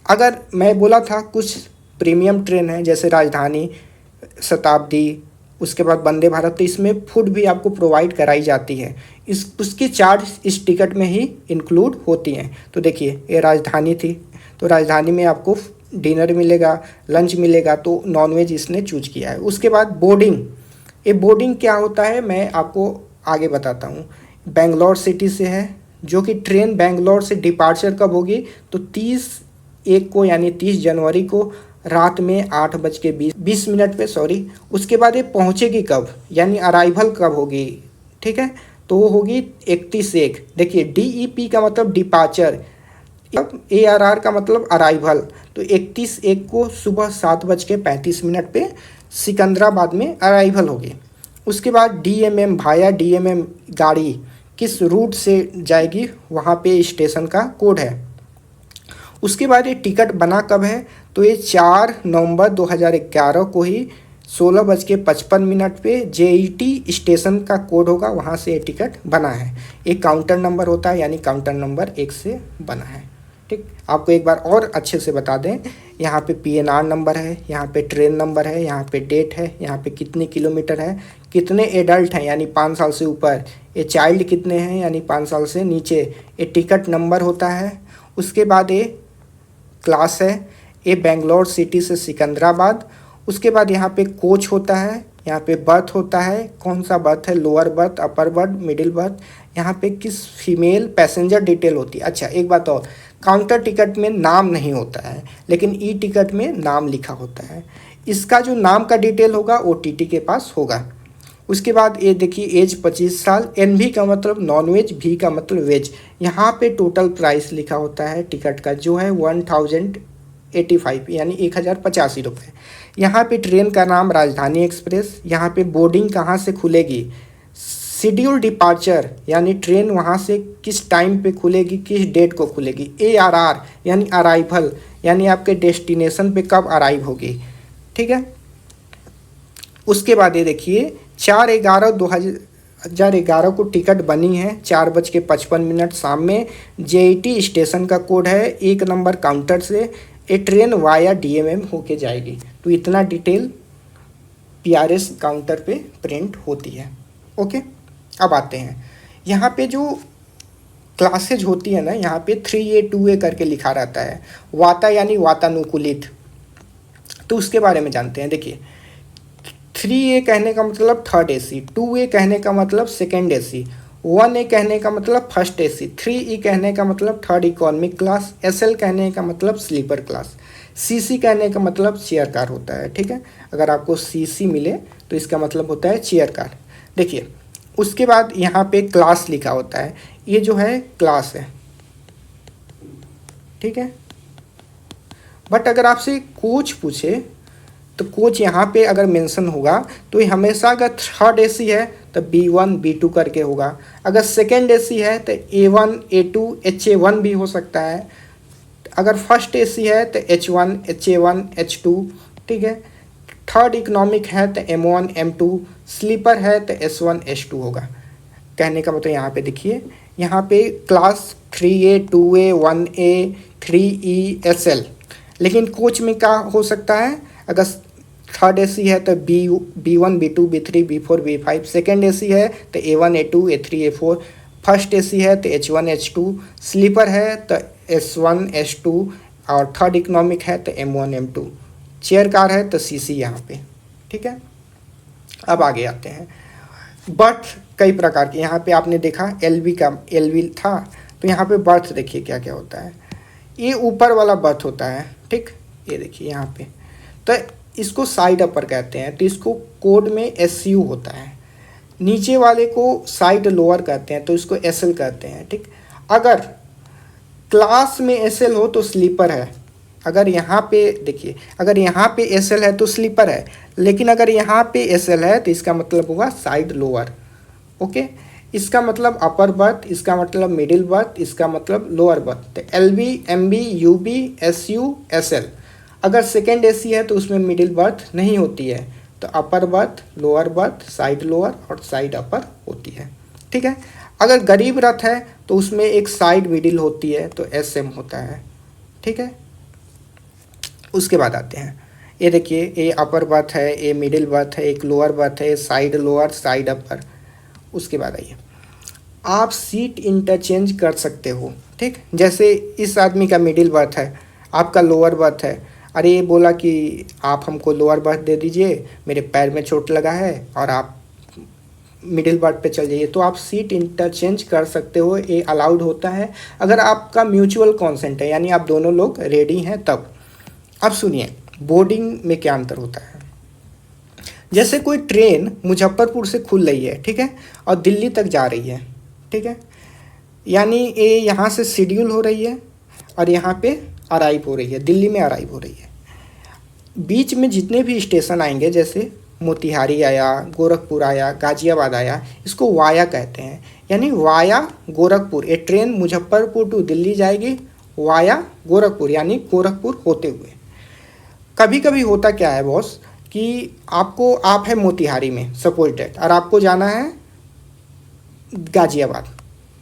अगर मैं बोला था कुछ प्रीमियम ट्रेन है जैसे राजधानी, शताब्दी, उसके बाद वंदे भारत, तो इसमें फूड भी आपको प्रोवाइड कराई जाती है। उसकी चार्ज इस टिकट में ही इंक्लूड होती हैं। तो देखिए ये राजधानी थी, तो राजधानी में आपको डिनर मिलेगा, लंच मिलेगा, तो नॉनवेज इसने चूज किया है। उसके बाद बोर्डिंग, ये बोर्डिंग क्या होता है मैं आपको आगे बताता हूँ। बेंगलोर सिटी से है, जो कि ट्रेन बेंगलोर से डिपार्चर कब होगी, तो 30/1 को यानी 30 जनवरी को रात में 8:20 पे, सॉरी। उसके बाद ये पहुँचेगी कब, यानी अराइवल कब होगी, ठीक है, तो वो होगी 31/1। देखिए DEP का मतलब डिपार्चर, अब ARR का मतलब अराइवल, तो 31/1 को सुबह 7:35 पे सिकंदराबाद में अराइवल होगी। उसके बाद DMM, भाया DMM गाड़ी किस रूट से जाएगी, वहाँ पे स्टेशन का कोड है। उसके बाद ये टिकट बना कब है, तो ये 4 नवंबर 2011 को ही 16:55 पे JET स्टेशन का कोड होगा, वहाँ से ये टिकट बना है। एक काउंटर नंबर होता है, यानी काउंटर नंबर 1 से बना है। ठीक, आपको एक बार और अच्छे से बता दें, यहाँ पे PNR नंबर है, यहाँ पे ट्रेन नंबर है, यहाँ पे डेट है, यहाँ पे कितने किलोमीटर है, कितने एडल्ट हैं यानी 5 साल से ऊपर, ये चाइल्ड कितने हैं यानी 5 साल से नीचे, ये टिकट नंबर होता है। उसके बाद ये क्लास है, ये बेंगलोर सिटी से सिकंदराबाद। उसके बाद यहाँ पे कोच होता है, यहाँ पे बर्थ होता है, कौन सा बर्थ है, lower berth, upper birth, middle birth, यहाँ पे किस फीमेल पैसेंजर डिटेल होती है। अच्छा एक बात और, काउंटर टिकट में नाम नहीं होता है, लेकिन ई टिकट में नाम लिखा होता है। इसका जो नाम का डिटेल होगा वो TT के पास होगा। उसके बाद ये देखिए एज 25 साल, NV का मतलब नॉन वेज, V का मतलब वेज। यहाँ पे टोटल प्राइस लिखा होता है टिकट का, जो है 1085 यानी 1085 रुपये। यहाँ पे ट्रेन का नाम राजधानी एक्सप्रेस। यहाँ पे बोर्डिंग कहाँ से खुलेगी, शेड्यूल डिपार्चर यानी ट्रेन वहाँ से किस टाइम पे खुलेगी, किस डेट को खुलेगी। ARR यानी अराइवल, यानी आपके डेस्टिनेशन पे कब अराइव होगी, ठीक है। उसके बाद ये देखिए 4/11/2011 को टिकट बनी है, 4:55 शाम में। JET स्टेशन का कोड है, 1 नंबर काउंटर से ये ट्रेन वाया DMM होके जाएगी। तो इतना डिटेल PRS काउंटर पे प्रिंट होती है। ओके, अब आते हैं यहाँ पे जो क्लासेज होती है ना, यहाँ पे 3A 2A करके लिखा रहता है, वाता यानी वातानुकूलित। तो उसके बारे में जानते हैं। देखिए 3A कहने का मतलब थर्ड AC, 2A कहने का मतलब सेकेंड AC, 1A कहने का मतलब फर्स्ट AC, 3E कहने का मतलब थर्ड इकोनॉमिक क्लास, SL कहने का मतलब स्लीपर क्लास, CC कहने का मतलब चेयर कार होता है। ठीक है, अगर आपको CC मिले तो इसका मतलब होता है चेयर कार। देखिए उसके बाद यहाँ पे क्लास लिखा होता है, ये जो है क्लास है, ठीक है। बट अगर आपसे कोच पूछे तो कोच यहाँ पे अगर मेंशन होगा तो ये हमेशा अगर थर्ड AC है तो B1 B2 करके होगा, अगर सेकेंड AC है तो A1 A2 HA1 भी हो सकता है, अगर फर्स्ट AC है तो H1 HA1 H2, ठीक है। थर्ड इकोनॉमिक है तो M1 M2, स्लीपर है तो S1 S2 होगा। कहने का मतलब यहाँ पे देखिए, यहाँ पे class 3A 2A 1A 3E SL, लेकिन कोच में क्या हो सकता है, अगर थर्ड AC है तो B1 B2 B3 B4 B5, second AC है तो A1 A2 A3 A4, first AC है तो H1 H2, स्लीपर है तो S1 S2, और थर्ड इकोनॉमिक है तो M1 M2, चेयर कार है तो CC यहाँ पे। ठीक है, अब आगे आते हैं। बर्थ कई प्रकार के, यहाँ पे आपने देखा LV था, तो यहाँ पे बर्थ देखिए क्या क्या होता है। ये ऊपर वाला बर्थ होता है, ठीक, ये देखिए यहाँ पे, तो इसको साइड अपर कहते हैं, तो इसको कोड में SU होता है। नीचे वाले को साइड लोअर कहते हैं, तो इसको एसएल कहते हैं। ठीक, अगर क्लास में एसएल हो तो स्लीपर है। अगर यहाँ पे देखिए, अगर यहाँ पे एसएल है तो स्लीपर है, लेकिन अगर यहाँ पे एसएल है तो इसका मतलब होगा साइड लोअर। ओके, इसका मतलब अपर बर्थ, इसका मतलब मिडिल बर्थ, इसका मतलब लोअर बर्थ। तो LB, MB, UB, SU, SL. अगर सेकेंड एसी है तो उसमें मिडिल बर्थ नहीं होती है, तो upper berth, lower berth, side lower और साइड अपर होती है। ठीक है, अगर गरीब रथ है तो उसमें एक साइड मिडिल होती है, तो एसएम होता है। ठीक है, उसके बाद आते हैं, ये देखिए, ये अपर बर्थ है, ये मिडिल बर्थ है, एक लोअर बर्थ है, साइड लोअर, साइड अपर। उसके बाद आइए, आप सीट इंटरचेंज कर सकते हो। ठीक, जैसे इस आदमी का मिडिल बर्थ है, आपका लोअर बर्थ है। अरे ये बोला कि आप हमको लोअर बर्थ दे दीजिए, मेरे पैर में चोट लगा है, और आप मिडिल बर्थ पे चल जाइए, तो आप सीट इंटरचेंज कर सकते हो। ये अलाउड होता है अगर आपका म्यूचुअल कॉन्सेंट है, यानी आप दोनों लोग रेडी हैं तब। अब सुनिए, बोर्डिंग में क्या अंतर होता है। जैसे कोई ट्रेन मुजफ्फरपुर से खुल रही है, ठीक है, और दिल्ली तक जा रही है। ठीक है, यानी ये यहाँ से शेड्यूल हो रही है और यहाँ पे अराइव हो रही है, दिल्ली में अराइव हो रही है। बीच में जितने भी स्टेशन आएंगे, जैसे मोतिहारी आया, गोरखपुर आया, गाजियाबाद आया, इसको वाया कहते हैं, यानी वाया गोरखपुर। ये ट्रेन मुजफ्फरपुर टू दिल्ली जाएगी वाया गोरखपुर, यानी गोरखपुर होते हुए। कभी कभी होता क्या है बॉस, कि आप है मोतिहारी में सपोज डेट, और आपको जाना है गाजियाबाद,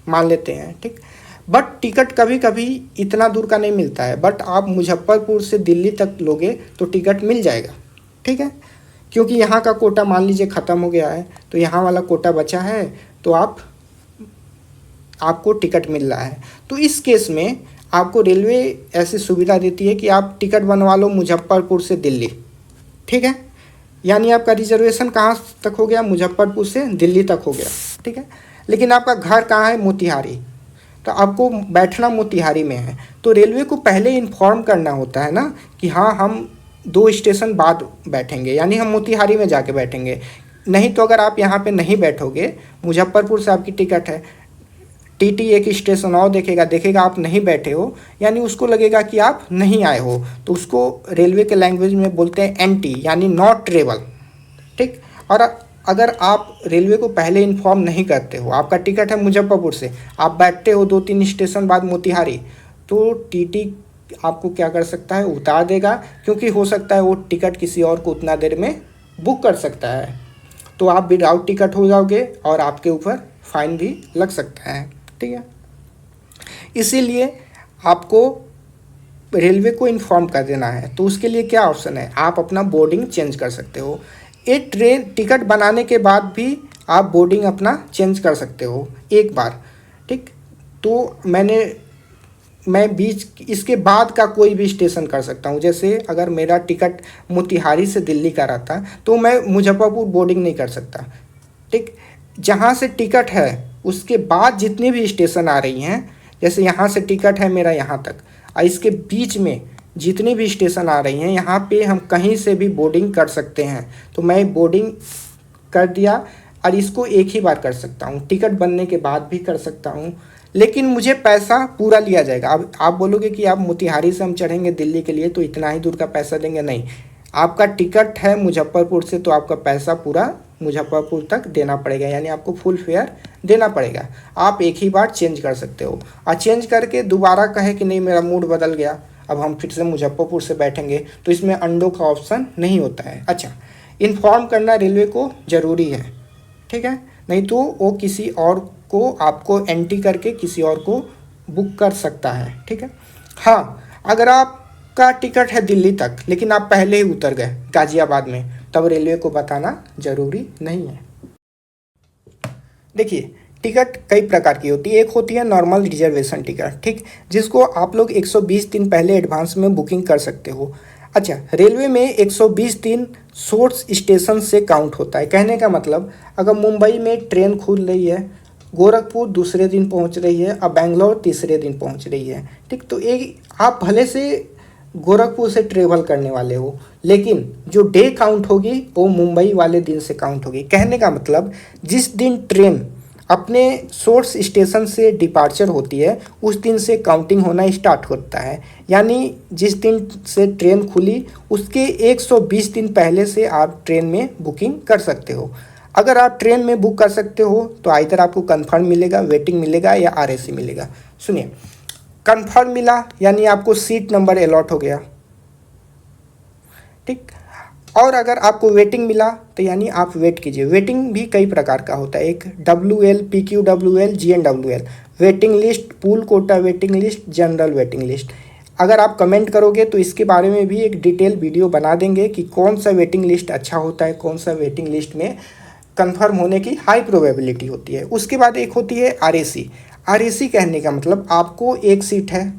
मान लेते हैं। ठीक, बट टिकट कभी कभी इतना दूर का नहीं मिलता है, बट आप मुजफ्फरपुर से दिल्ली तक लोगे तो टिकट मिल जाएगा। ठीक है, क्योंकि यहाँ का कोटा मान लीजिए ख़त्म हो गया है, तो यहाँ वाला कोटा बचा है, तो आपको टिकट मिल रहा है। तो इस केस में आपको रेलवे ऐसी सुविधा देती है कि आप टिकट बनवा लो मुजफ्फरपुर से दिल्ली। ठीक है, यानी आपका रिजर्वेशन कहाँ तक हो गया, मुजफ्फरपुर से दिल्ली तक हो गया। ठीक है, लेकिन आपका घर कहाँ है, मोतिहारी, तो आपको बैठना मोतिहारी में है, तो रेलवे को पहले इन्फॉर्म करना होता है ना कि हाँ हम 2 स्टेशन बाद बैठेंगे, यानी हम मोतिहारी में जाके बैठेंगे। नहीं तो अगर आप यहाँ पे नहीं बैठोगे, मुजफ्फरपुर से आपकी टिकट है, टीटी एक स्टेशन और देखेगा आप नहीं बैठे हो, यानी उसको लगेगा कि आप नहीं आए हो, तो उसको रेलवे के लैंग्वेज में बोलते हैं एनटी, यानी नॉट ट्रेवल। ठीक, और अगर आप रेलवे को पहले इन्फॉर्म नहीं करते हो, आपका टिकट है मुजफ्फरपुर से, आप बैठते हो 2-3 स्टेशन बाद मोतिहारी, तो टीटी आपको क्या कर सकता है, उतार देगा, क्योंकि हो सकता है वो टिकट किसी और को उतना देर में बुक कर सकता है, तो आप विदाउट टिकट हो जाओगे और आपके ऊपर फाइन भी लग सकता है। ठीक है, इसीलिए आपको रेलवे को इन्फॉर्म कर देना है। तो उसके लिए क्या ऑप्शन है, आप अपना बोर्डिंग चेंज कर सकते हो। ये ट्रेन टिकट बनाने के बाद भी आप बोर्डिंग अपना चेंज कर सकते हो एक बार। ठीक, तो मैं बीच इसके बाद का कोई भी स्टेशन कर सकता हूँ। जैसे अगर मेरा टिकट मोतिहारी से दिल्ली का रहता तो मैं मुजफ्फरपुर बोर्डिंग नहीं कर सकता। ठीक, जहाँ से टिकट है उसके बाद जितने भी स्टेशन आ रही हैं, जैसे यहाँ से टिकट है मेरा यहाँ तक, और इसके बीच में जितने भी स्टेशन आ रही हैं, यहाँ पे हम कहीं से भी बोर्डिंग कर सकते हैं। तो मैं बोर्डिंग कर दिया, और इसको एक ही बार कर सकता हूँ, टिकट बनने के बाद भी कर सकता हूँ, लेकिन मुझे पैसा पूरा लिया जाएगा। अब आप बोलोगे कि आप मोतिहारी से हम चढ़ेंगे दिल्ली के लिए तो इतना ही दूर का पैसा देंगे, नहीं, आपका टिकट है मुजफ्फरपुर से, तो आपका पैसा पूरा मुजफ्फरपुर तक देना पड़ेगा, यानी आपको फुल फेयर देना पड़ेगा। आप एक ही बार चेंज कर सकते हो, और चेंज करके दोबारा कहे कि नहीं मेरा मूड बदल गया, अब हम फिर से मुजफ्फरपुर से बैठेंगे, तो इसमें अंडो का ऑप्शन नहीं होता है। अच्छा, इन्फॉर्म करना रेलवे को ज़रूरी है। ठीक है, नहीं तो वो किसी और को आपको एंटी करके किसी और को बुक कर सकता है। ठीक है, हाँ, अगर आपका टिकट है दिल्ली तक लेकिन आप पहले ही उतर गए गाजियाबाद में, तब रेलवे को बताना ज़रूरी नहीं है। देखिए, टिकट कई प्रकार की होती है। एक होती है नॉर्मल रिजर्वेशन टिकट, ठीक, जिसको आप लोग 120 दिन पहले एडवांस में बुकिंग कर सकते हो। अच्छा, रेलवे में 120 दिन सोर्स स्टेशन से काउंट होता है। कहने का मतलब, अगर मुंबई में ट्रेन खुल रही है, गोरखपुर दूसरे दिन पहुंच रही है और बेंगलोर तीसरे दिन पहुंच रही है, ठीक, तो एक आप भले से गोरखपुर से ट्रेवल करने वाले हो, लेकिन जो डे काउंट होगी वो मुंबई वाले दिन से काउंट होगी। कहने का मतलब जिस दिन ट्रेन अपने सोर्स स्टेशन से डिपार्चर होती है उस दिन से काउंटिंग होना स्टार्ट होता है। यानी जिस दिन से ट्रेन खुली उसके 120 दिन पहले से आप ट्रेन में बुकिंग कर सकते हो। अगर आप ट्रेन में बुक कर सकते हो तो आइदर आपको कंफर्म मिलेगा, वेटिंग मिलेगा या आरएसी मिलेगा। सुनिए, कंफर्म मिला यानी आपको सीट नंबर अलॉट हो गया, ठीक। और अगर आपको वेटिंग मिला तो यानी आप वेट कीजिए। वेटिंग भी कई प्रकार का होता है, एक WL, PQWL, GNWL, waiting list, pool quota waiting list, general waiting list. अगर आप कमेंट करोगे तो इसके बारे में भी एक डिटेल वीडियो बना देंगे कि कौन सा वेटिंग लिस्ट अच्छा होता है, कौन सा वेटिंग लिस्ट में कंफर्म होने की हाई प्रोबेबिलिटी होती है। उसके बाद एक होती है आरएसी। आरएसी कहने का मतलब आपको एक सीट है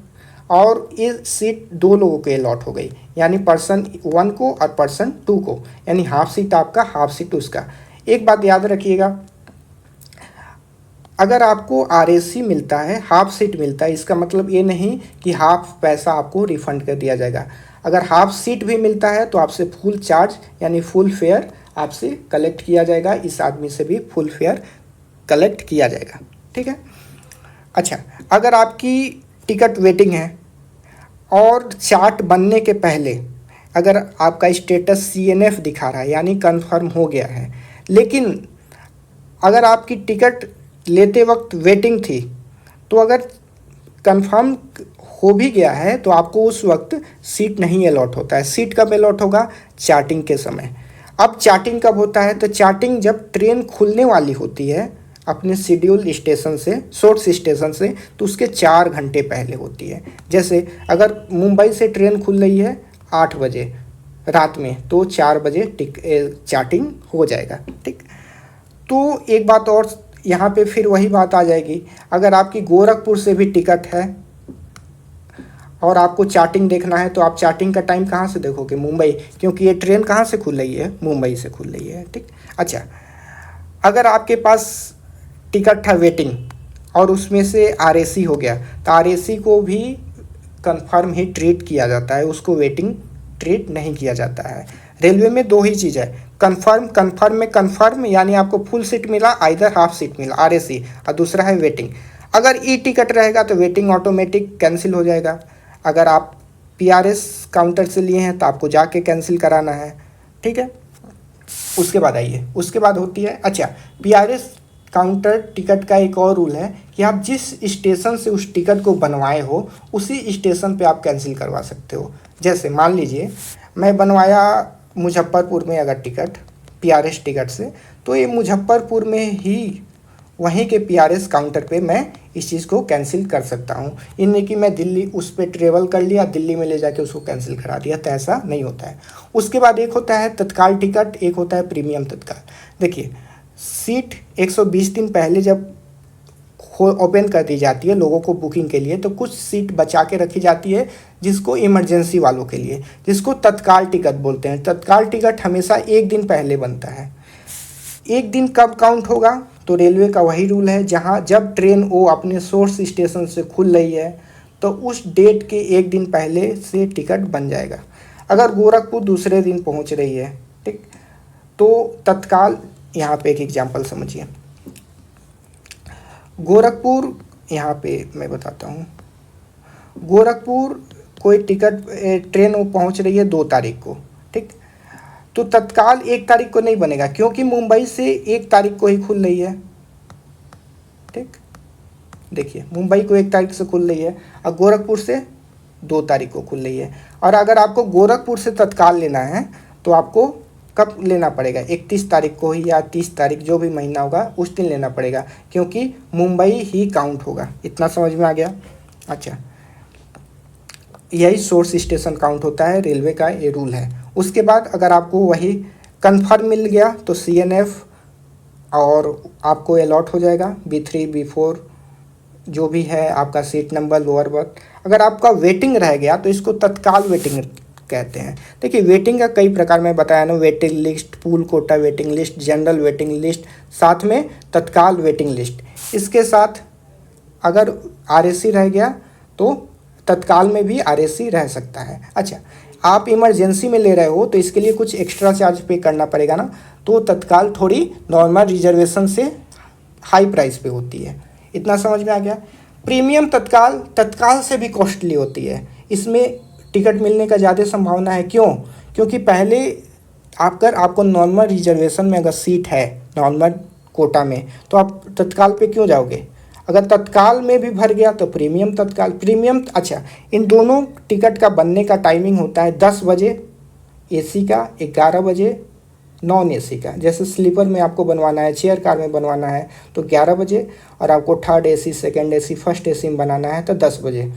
और ये सीट दो लोगों के अलॉट हो गई, यानी पर्सन 1 को और पर्सन 2 को, यानी हाफ सीट आपका, हाफ सीट उसका। एक बात याद रखिएगा, अगर आपको आरएसी मिलता है, हाफ सीट मिलता है, इसका मतलब ये नहीं कि हाफ पैसा आपको रिफंड कर दिया जाएगा। अगर हाफ सीट भी मिलता है तो आपसे फुल चार्ज यानी फुल फेयर आपसे कलेक्ट किया जाएगा, इस आदमी से भी फुल फेयर कलेक्ट किया जाएगा, ठीक है। अच्छा, अगर आपकी टिकट वेटिंग है और चार्ट बनने के पहले अगर आपका स्टेटस CNF दिखा रहा है यानी कंफर्म हो गया है, लेकिन अगर आपकी टिकट लेते वक्त वेटिंग थी तो अगर कंफर्म हो भी गया है तो आपको उस वक्त सीट नहीं अलॉट होता है। सीट कब अलॉट होगा? चार्टिंग के समय। अब चार्टिंग कब होता है? तो चार्टिंग जब ट्रेन खुलने वाली होती है अपने शेड्यूल स्टेशन से, सोर्स स्टेशन से, तो उसके 4 घंटे पहले होती है। जैसे अगर मुंबई से ट्रेन खुल रही है 8 बजे रात में तो 4 बजे चार्टिंग हो जाएगा, ठीक। तो एक बात और यहाँ पे फिर वही बात आ जाएगी, अगर आपकी गोरखपुर से भी टिकट है और आपको चार्टिंग देखना है तो आप चार्टिंग का टाइम कहाँ से देखोगे? मुंबई, क्योंकि ये ट्रेन कहाँ से खुल रही है? मुंबई से खुल रही है, ठीक। अच्छा, अगर आपके पास टिकट था वेटिंग और उसमें से आरएसी हो गया तो आरएसी को भी कंफर्म ही ट्रीट किया जाता है, उसको वेटिंग ट्रीट नहीं किया जाता है। रेलवे में 2 ही चीज़ है, कंफर्म में कंफर्म यानी आपको फुल सीट मिला, आइदर हाफ सीट मिला, आरएसी, और दूसरा है वेटिंग। अगर ई टिकट रहेगा तो वेटिंग ऑटोमेटिक कैंसिल हो जाएगा। अगर आप PRS काउंटर से लिए हैं तो आपको जाके कैंसिल कराना है, ठीक है। उसके बाद आइए, उसके बाद होती है, अच्छा, PRS काउंटर टिकट का एक और रूल है कि आप जिस स्टेशन से उस टिकट को बनवाए हो उसी स्टेशन पे आप कैंसिल करवा सकते हो। जैसे मान लीजिए मैं बनवाया मुजफ्फरपुर में अगर टिकट PRS टिकट से, तो ये मुजफ्फरपुर में ही वहीं के PRS काउंटर पे मैं इस चीज़ को कैंसिल कर सकता हूँ। इन नहीं कि मैं दिल्ली उस पर ट्रेवल कर लिया, दिल्ली में ले जाके उसको कैंसिल करा दिया, तो ऐसा नहीं होता है। उसके बाद एक होता है तत्काल टिकट, एक होता है प्रीमियम तत्काल। देखिए, सीट 120 दिन पहले जब ओपन कर दी जाती है लोगों को बुकिंग के लिए, तो कुछ सीट बचा के रखी जाती है जिसको इमरजेंसी वालों के लिए, जिसको तत्काल टिकट बोलते हैं। तत्काल टिकट हमेशा 1 दिन पहले बनता है। 1 दिन कब काउंट होगा? तो रेलवे का वही रूल है, जहाँ जब ट्रेन वो अपने सोर्स स्टेशन से खुल रही है तो उस डेट के 1 दिन पहले से टिकट बन जाएगा। अगर गोरखपुर दूसरे दिन पहुँच रही है, ठीक, तो तत्काल, यहाँ पे एक एग्जांपल समझिए। गोरखपुर, यहाँ पे मैं बताता हूँ, गोरखपुर कोई टिकट ट्रेन वो पहुँच रही है 2 तारीख को, ठीक, तो तत्काल 1 तारीख को नहीं बनेगा क्योंकि मुंबई से 1 तारीख को ही खुल रही है, ठीक। देखिए, मुंबई को 1 तारीख से खुल रही है और गोरखपुर से 2 तारीख को खुल रही है। और अगर आपको गोरखपुर से तत्काल लेना है तो आपको कब लेना पड़ेगा? 31 तारीख को ही या 30 तारीख, जो भी महीना होगा उस दिन लेना पड़ेगा, क्योंकि मुंबई ही काउंट होगा। इतना समझ में आ गया? अच्छा, यही सोर्स स्टेशन काउंट होता है, रेलवे का ये रूल है। उसके बाद अगर आपको वही कंफर्म मिल गया तो CNF और आपको अलॉट हो जाएगा, B3 B4 जो भी है आपका सीट नंबर, लोअर बर्थ। अगर आपका वेटिंग रह गया तो इसको तत्काल वेटिंग कहते हैं। देखिए, वेटिंग का कई प्रकार मैं बताया ना, waiting list, pool quota waiting list, general waiting list, साथ में तत्काल वेटिंग लिस्ट। इसके साथ अगर RAC रह गया तो तत्काल में भी आरएसी रह सकता है। अच्छा, आप इमरजेंसी में ले रहे हो तो इसके लिए कुछ एक्स्ट्रा चार्ज पे करना पड़ेगा ना, तो तत्काल थोड़ी नॉर्मल रिजर्वेशन से हाई प्राइस पे होती है। इतना समझ में आ गया। प्रीमियम तत्काल तत्काल से भी कॉस्टली होती है, इसमें टिकट मिलने का ज़्यादा संभावना है। क्यों? क्योंकि पहले आपको नॉर्मल रिजर्वेशन में अगर सीट है नॉर्मल कोटा में, तो आप तत्काल पे क्यों जाओगे? अगर तत्काल में भी भर गया तो प्रीमियम तत्काल प्रीमियम। अच्छा, इन दोनों टिकट का बनने का टाइमिंग होता है 10 बजे एसी का, 11 बजे नॉन एसी का। जैसे स्लीपर में आपको बनवाना है, चेयर कार में बनवाना है तो 11 बजे, और आपको third AC, second AC, first AC में बनाना है तो 10 बजे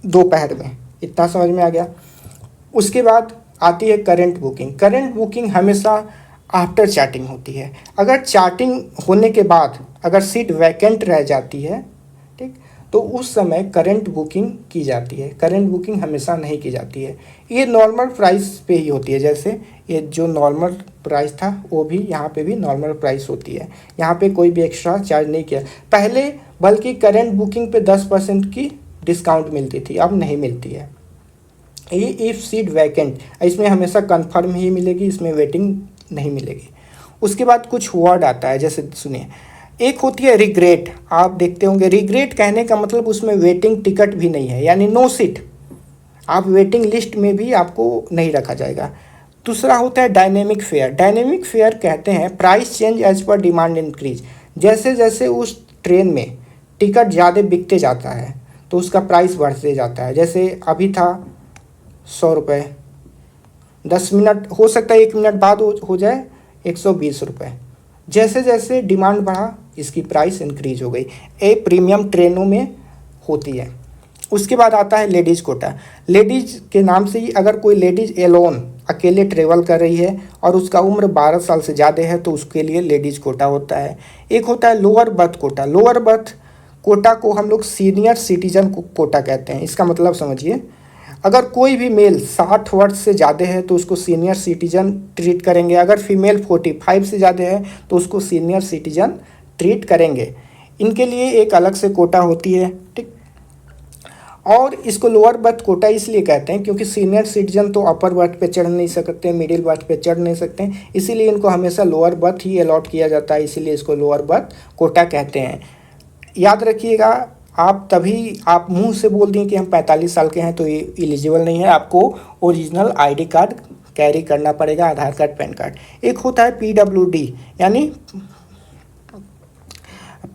दोपहर में। इतना समझ में आ गया। उसके बाद आती है करंट बुकिंग। करंट बुकिंग हमेशा आफ्टर चार्टिंग होती है। अगर चार्टिंग होने के बाद अगर सीट वैकेंट रह जाती है, ठीक, तो उस समय करंट बुकिंग की जाती है। करंट बुकिंग हमेशा नहीं की जाती है। ये नॉर्मल प्राइस पे ही होती है। जैसे ये जो नॉर्मल प्राइस था वो भी यहाँ पे भी नॉर्मल प्राइस होती है। यहाँ पे कोई भी एक्स्ट्रा चार्ज नहीं किया पहले, बल्कि करंट बुकिंग पे 10% की डिस्काउंट मिलती थी, अब नहीं मिलती है। ये इफ़ सीट वैकेंट, इसमें हमेशा कंफर्म ही मिलेगी, इसमें वेटिंग नहीं मिलेगी। उसके बाद कुछ वर्ड आता है, जैसे सुनिए, एक होती है रिग्रेट। आप देखते होंगे रिग्रेट कहने का मतलब उसमें वेटिंग टिकट भी नहीं है, यानी नो सीट, आप वेटिंग लिस्ट में भी आपको नहीं रखा जाएगा। दूसरा होता है डायनेमिक फेयर। डायनेमिक फेयर कहते हैं price change as per demand increase. जैसे जैसे उस ट्रेन में टिकट ज़्यादा बिकते जाता है तो उसका प्राइस बढ़ते जाता है। जैसे अभी था 100 रुपये, 10 मिनट हो सकता है 1 मिनट बाद हो जाए 120 रुपये। जैसे जैसे डिमांड बढ़ा इसकी प्राइस इंक्रीज हो गई। ये प्रीमियम ट्रेनों में होती है। उसके बाद आता है लेडीज़ कोटा। लेडीज़ के नाम से ही, अगर कोई लेडीज़ एलोन अकेले ट्रेवल कर रही है और उसका उम्र 12 साल से ज़्यादा है तो उसके लिए लेडीज़ कोटा होता है। एक होता है lower berth quota. Lower berth quota को हम लोग सीनियर सिटीजन कोटा कहते हैं। इसका मतलब समझिए, अगर कोई भी मेल 60 वर्ष से ज़्यादा है तो उसको सीनियर सिटीजन ट्रीट करेंगे। अगर फीमेल 45 से ज़्यादा है तो उसको सीनियर सिटीजन ट्रीट करेंगे। इनके लिए एक अलग से कोटा होती है, ठीक। और इसको लोअर बर्थ कोटा इसलिए कहते हैं क्योंकि सीनियर सिटीजन तो अपर बर्थ पे चढ़ नहीं सकते, मिडिल बर्थ पे चढ़ नहीं सकते, इसीलिए इनको हमेशा लोअर बर्थ ही अलॉट किया जाता है, इसीलिए इसको लोअर बर्थ कोटा कहते हैं। याद रखिएगा, आप मुंह से बोल दें कि हम 45 साल के हैं तो ये एलिजिबल नहीं है। आपको ओरिजिनल आईडी कार्ड कैरी करना पड़ेगा, आधार कार्ड, पैन कार्ड। एक होता है PWD, यानी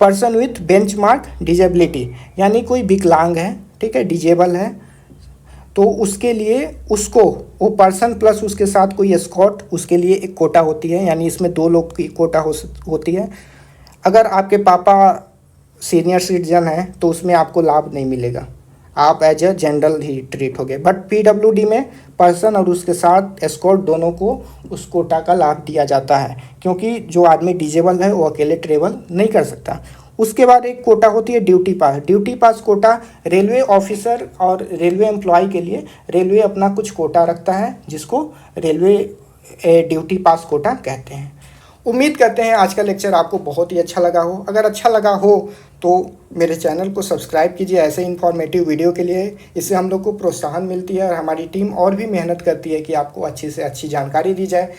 पर्सन विथ बेंचमार्क डिजेबिलिटी, यानी कोई विकलांग है, ठीक है, डिजेबल है, तो उसके लिए उसको वो पर्सन प्लस उसके साथ कोई एस्कॉर्ट, उसके लिए एक कोटा होती है। यानी इसमें 2 लोग की कोटा होती है। अगर आपके पापा सीनियर सिटीजन है तो उसमें आपको लाभ नहीं मिलेगा, आप एज ए जनरल ही ट्रीट होगे। बट PWD में पर्सन और उसके साथ एस्कॉर्ट दोनों को उस कोटा का लाभ दिया जाता है, क्योंकि जो आदमी डिजेबल है वो अकेले ट्रेवल नहीं कर सकता। उसके बाद एक कोटा होती है duty pass. Duty pass quota railway officer और रेलवे एम्प्लॉय के लिए रेलवे अपना कुछ कोटा रखता है, जिसको रेलवे ड्यूटी पास कोटा कहते हैं। उम्मीद करते हैं आज का लेक्चर आपको बहुत ही अच्छा लगा हो। अगर अच्छा लगा हो तो मेरे चैनल को सब्सक्राइब कीजिए ऐसे इन्फॉर्मेटिव वीडियो के लिए। इससे हम लोग को प्रोत्साहन मिलती है और हमारी टीम और भी मेहनत करती है कि आपको अच्छी से अच्छी जानकारी दी जाए।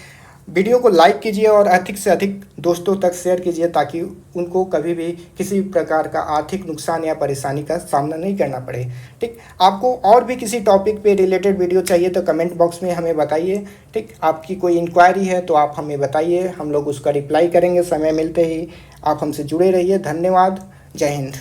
वीडियो को लाइक कीजिए और अधिक से अधिक दोस्तों तक शेयर कीजिए, ताकि उनको कभी भी किसी प्रकार का आर्थिक नुकसान या परेशानी का सामना नहीं करना पड़े, ठीक। आपको और भी किसी टॉपिक पे रिलेटेड वीडियो चाहिए तो कमेंट बॉक्स में हमें बताइए, ठीक। आपकी कोई इंक्वायरी है तो आप हमें बताइए, हम लोग उसका रिप्लाई करेंगे समय मिलते ही। आप हमसे जुड़े रहिए। धन्यवाद। जय हिंद।